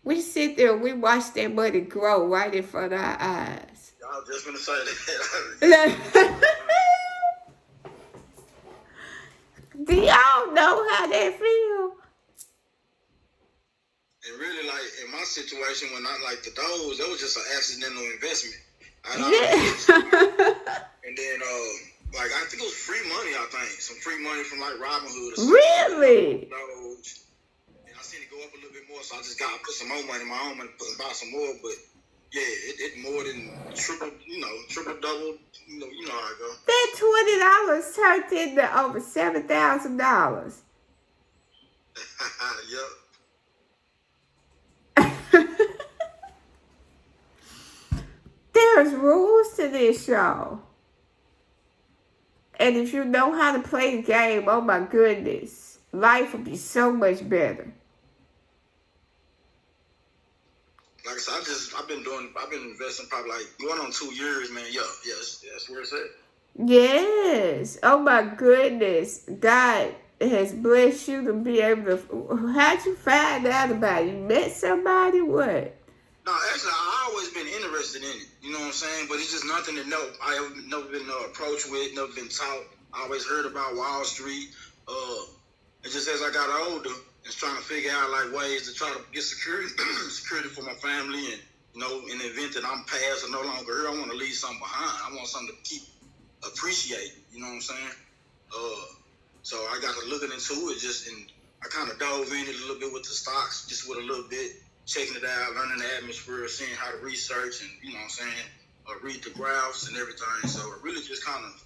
We sit there and we watch that money grow right in front of our eyes. I was just going to say that. Do y'all know how that feel? And really, like, in my situation, when I, like, the Doge, that was just an accidental investment. And then, like, I think it was free money, some free money from, like, Robinhood or something. Really? Doge. And I seen it go up a little bit more, so I just got to put some more money, my own money, and buy some more. But, yeah, it more than triple, double, you know how it go. That $20 turned into over $7,000. Yep. There's rules to this, y'all. And if you know how to play the game, oh my goodness, life will be so much better. Like I said, I've been investing probably like going on 2 years, man. Yeah, that's where it's at. Yes. Oh my goodness. God has blessed you to be able to. How'd you find out about it? You met somebody? What? No, actually, I always been interested in it. You know what I'm saying? But it's just nothing to know. I have never been approached with, never been taught. I always heard about Wall Street. It just as I got older, just trying to figure out like ways to try to get security for my family, and in the event that I'm passed or no longer here, I want to leave something behind. I want something to keep appreciating. You know what I'm saying? So I got to looking into it, and I kind of dove in it a little bit with the stocks, just with a little bit, checking it out, learning the atmosphere, seeing how to research, and you know what I'm saying, read the graphs and everything. So I really just kind of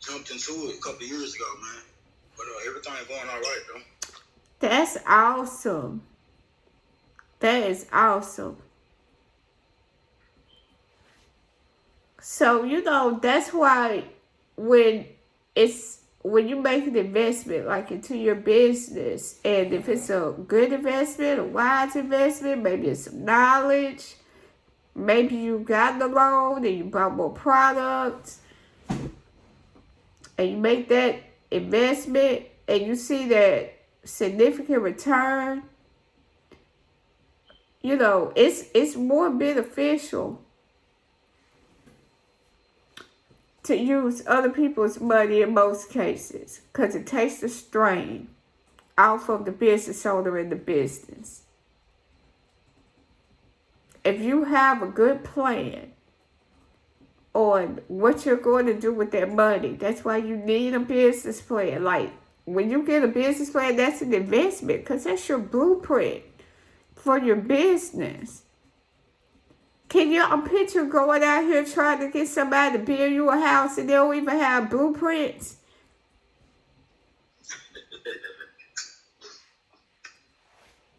jumped into it a couple of years ago, man. But everything going all right, though. That's awesome. That is awesome. So, that's why when you make an investment, like into your business, and if it's a good investment, a wise investment, maybe it's some knowledge, maybe you got the loan and you bought more products, and you make that investment and you see that significant return, it's more beneficial to use other people's money in most cases, because it takes the strain off of the business owner in the business. If you have a good plan on what you're going to do with that money. That's why you need a business plan. Like, when you get a business plan, that's an investment because that's your blueprint for your business. Can y'all picture going out here trying to get somebody to build you a house and they don't even have blueprints?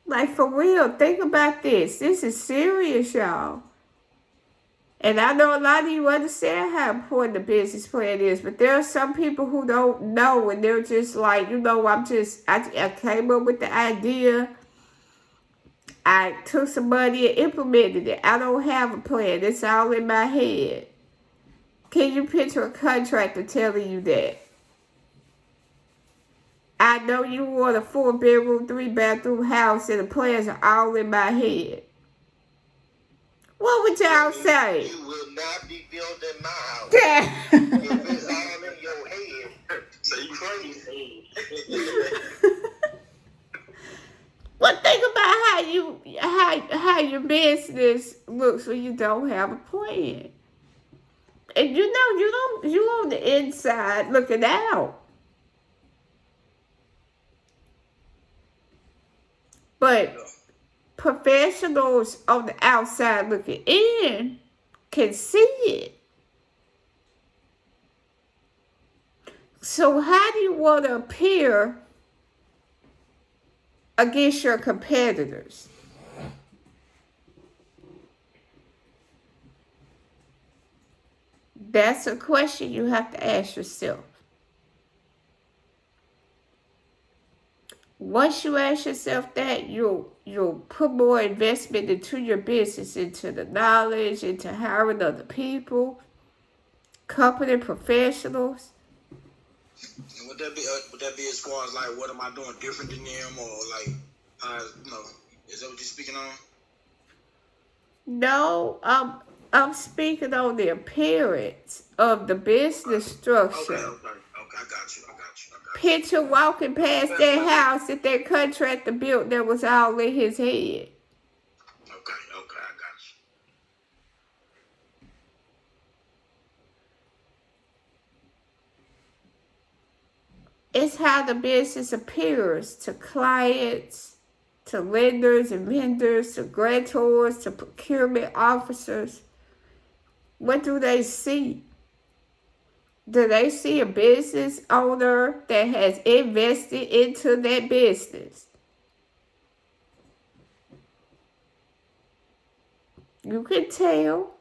Like, for real, think about this. This is serious, y'all. And I know a lot of you understand how important the business plan is, but there are some people who don't know, and they're just like, I came up with the idea. I took some money and implemented it. I don't have a plan. It's all in my head. Can you picture a contractor telling you that? I know you want a 4-bedroom, 3-bathroom house and the plans are all in my head. What would y'all say? You will not be building my house. If it's all in your head, So you crazy. Well, think about how your business looks when you don't have a plan. And you on the inside looking out. But professionals on the outside looking in can see it. So how do you want to appear against your competitors? That's a question you have to ask yourself. Once you ask yourself that, you'll put more investment into your business, into the knowledge, into hiring other people, company professionals. And would that be as far as like what am I doing different than them, or like is that what you're speaking on? No, I'm speaking on the appearance of the business structure. Okay, I got you. Picture walking past that house that that contractor built that was all in his head. Okay, I got you. It's how the business appears to clients, to lenders and vendors, to grantors, to procurement officers. What do they see? Do they see a business owner that has invested into that business? You can tell.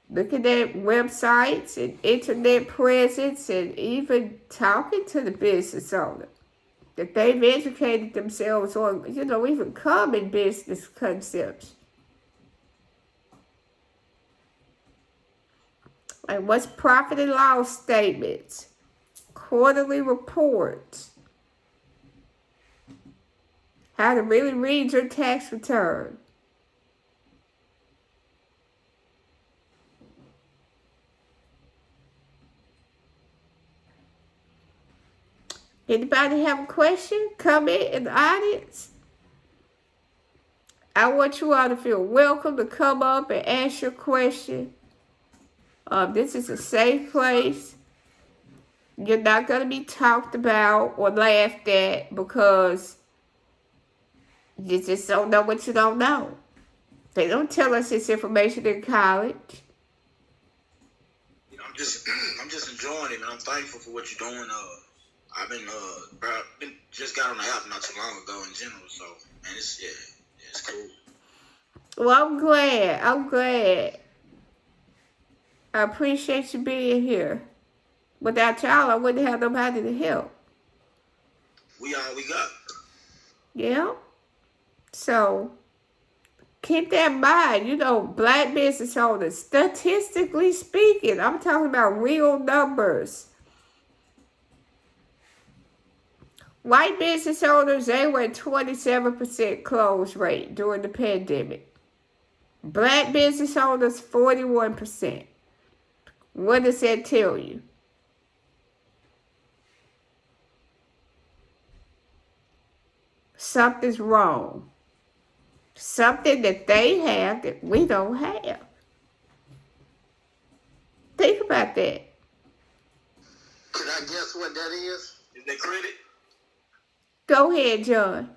Looking at websites and internet presence and even talking to the business owner. That they've educated themselves on, even common business concepts. Like what's profit and loss statements, quarterly reports, how to really read your tax return. Anybody have a question, comment in the audience? I want you all to feel welcome to come up and ask your question. This is a safe place. You're not going to be talked about or laughed at because you just don't know what you don't know. They don't tell us this information in college. I'm just enjoying it, and I'm thankful for what you're doing. I've been just got on the app not too long ago in general, so man, it's cool. Well, I'm glad. I appreciate you being here. Without y'all, I wouldn't have nobody to help. We all we got. Yeah. So, keep that in mind. Black business owners, statistically speaking, I'm talking about real numbers. White business owners, they were at 27% close rate during the pandemic. Black business owners, 41%. What does that tell you? Something's wrong. Something that they have that we don't have. Think about that. Can I guess what that is? Is that credit? Go ahead, John.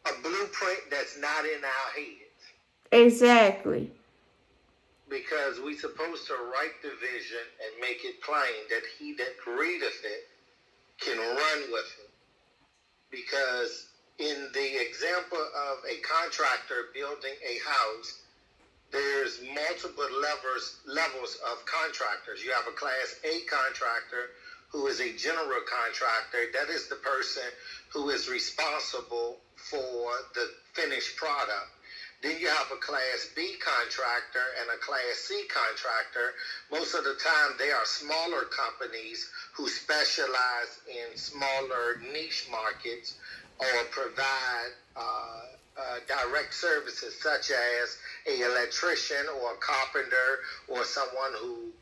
A blueprint that's not in our heads. Exactly. Because we supposed to write the vision and make it plain that he that readeth it can run with it. Because in the example of a contractor building a house, there's multiple levels of contractors. You have a class A contractor who is a general contractor. That is the person who is responsible for the finished product. Then you have a class B contractor and a class C contractor. Most of the time they are smaller companies who specialize in smaller niche markets or provide direct services such as an electrician or a carpenter or someone who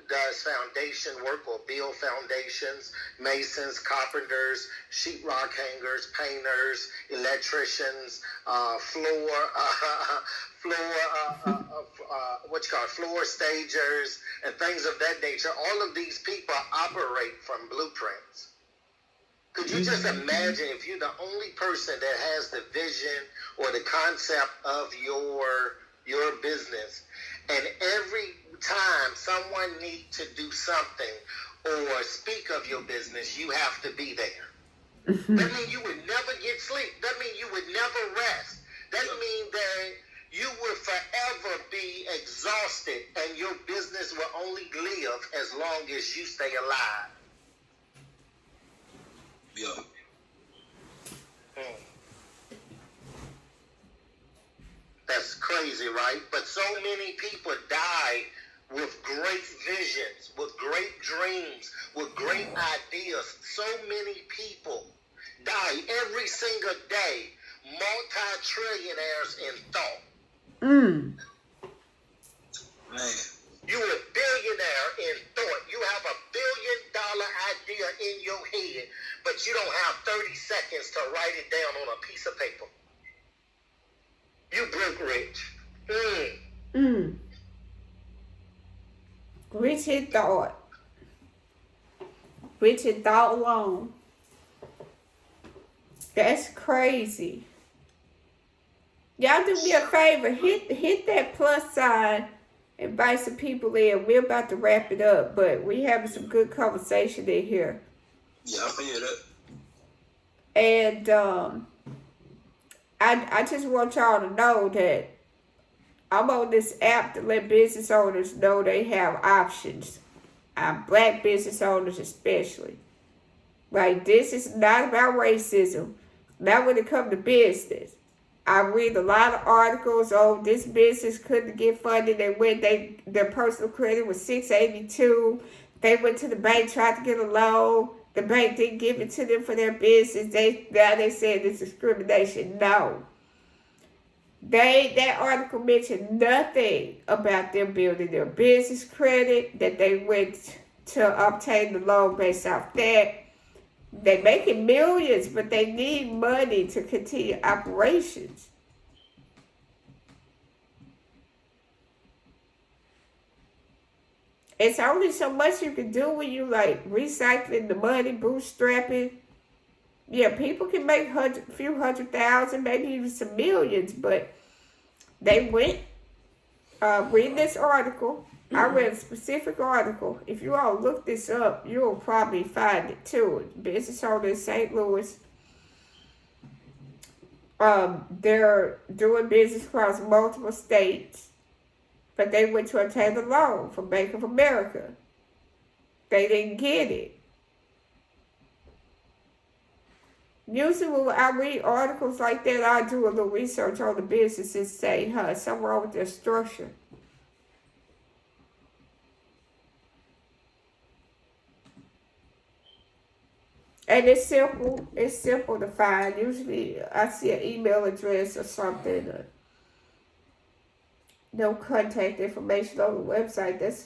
does foundation work or build foundations, masons, carpenters, sheetrock hangers, painters, electricians, floor stagers, and things of that nature. All of these people operate from blueprints. Could you just imagine if you're the only person that has the vision or the concept of your business, and every time someone needs to do something or speak of your business, you have to be there. That means you would never get sleep. That means you would never rest. That means that you will forever be exhausted and your business will only live as long as you stay alive. Yeah. That's crazy, right? But so many people die with great visions, with great dreams, with great ideas. So many people die every single day, multi-trillionaires in thought. Mm. Man. You're a billionaire in thought. You have $1 billion idea in your head, but you don't have 30 seconds to write it down on a piece of paper. You broke rich. Rich in thought. Rich in thought alone. That's crazy. Y'all do me a favor. Hit that plus sign. Invite some people in. We're about to wrap it up, but we having some good conversation in here. Yeah, I feel that. And I just want y'all to know that I'm on this app to let business owners know they have options. Black business owners especially. Like, this is not about racism. Not when it comes to business. I read a lot of articles. Oh, this business couldn't get funded. And when their personal credit was 682, they went to the bank, tried to get a loan. The bank didn't give it to them for their business. Now they said it's discrimination. No. That article mentioned nothing about them building their business credit, that they went to obtain the loan based off that. They're making millions, but they need money to continue operations. It's only so much you can do when you like recycling the money, bootstrapping. Yeah, people can make a few hundred thousand, maybe even some millions, but they went, read this article. I read a specific article. If you all look this up, you'll probably find it too. Business owner in St. Louis. They're doing business across multiple states, but they went to obtain a loan from Bank of America. They didn't get it. Usually when I read articles like that, I do a little research on the business and say, something wrong with their structure. And it's simple. It's simple to find. Usually I see an email address or something. No contact information on the website. That's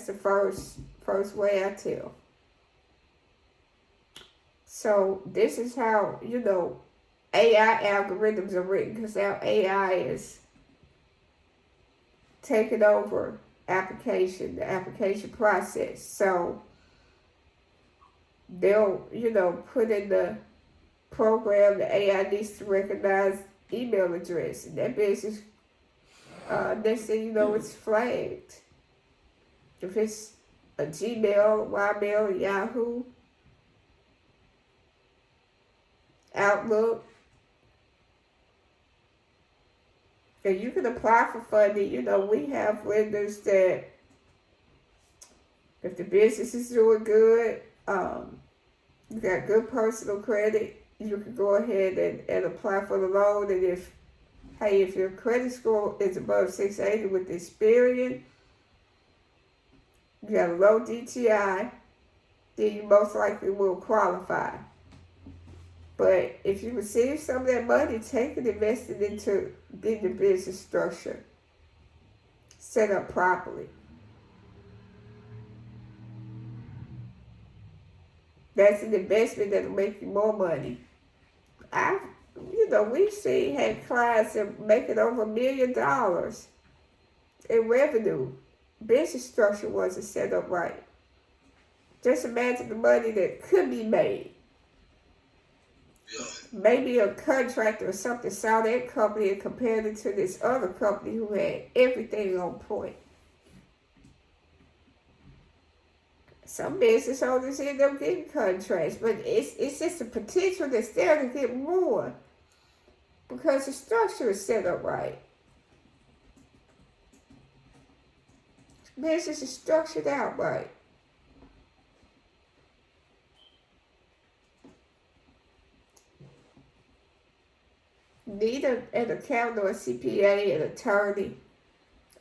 the first way I tell. So this is how, AI algorithms are written, because now AI is taking over application, the application process. So they'll, put in the program, the AI needs to recognize email address, and that business, next thing you know, it's flagged. If it's a Gmail, Ymail, Yahoo, Outlook, and you can apply for funding. We have lenders that, if the business is doing good, you got good personal credit, you can go ahead and apply for the loan. And if your credit score is above 680 with Experian, you got a low DTI, then you most likely will qualify. But if you receive some of that money, take it, invest it into getting the business structure set up properly. That's an investment that'll make you more money. We've had clients that making over $1 million in revenue. Business structure wasn't set up right. Just imagine the money that could be made. Yeah. Maybe a contractor or something saw that company and compared it to this other company who had everything on point. Some business owners end up getting contracts, but it's just a potential that's there to get more because the structure is set up right. Business is structured out right. Need an accountant or a CPA, an attorney,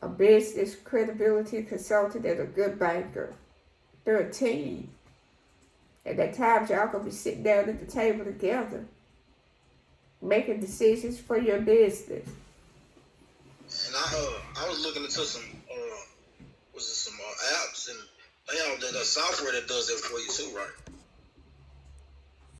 a business credibility consultant, and a good banker. They're a team. And at times y'all gonna be sitting down at the table together, making decisions for your business. And I was looking into some apps, and they have that software that does that for you too, right?